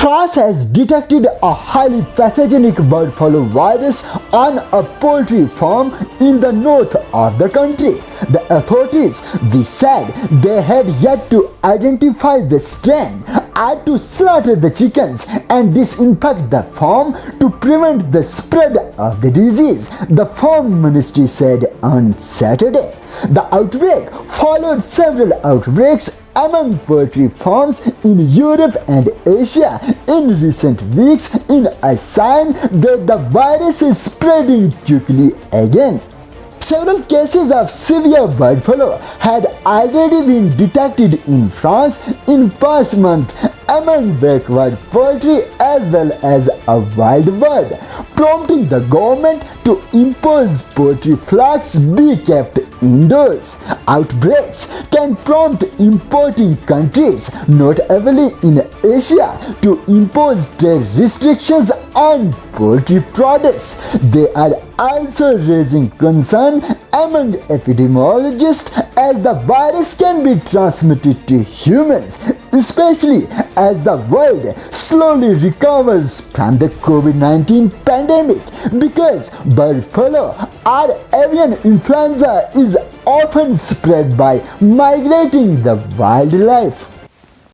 France has detected a highly pathogenic bird flu virus on a poultry farm in the north of the country. The authorities said they had yet to identify the strain, had to slaughter the chickens and disinfect the farm to prevent the spread of the disease, the farm ministry said on Saturday. The outbreak followed several outbreaks among poultry farms in Europe and Asia in recent weeks, in a sign that the virus is spreading quickly again. Several cases of severe bird flu had already been detected in France in past month among backward poultry as well as a wild bird, prompting the government to impose poultry flocks be kept indoors. Outbreaks can prompt importing countries, notably in Asia, to impose trade restrictions on poultry products. They are also raising concern among epidemiologists as the virus can be transmitted to humans, especially as the world slowly recovers from the COVID-19 pandemic, because bird flu or avian influenza is often spread by migrating the wildlife.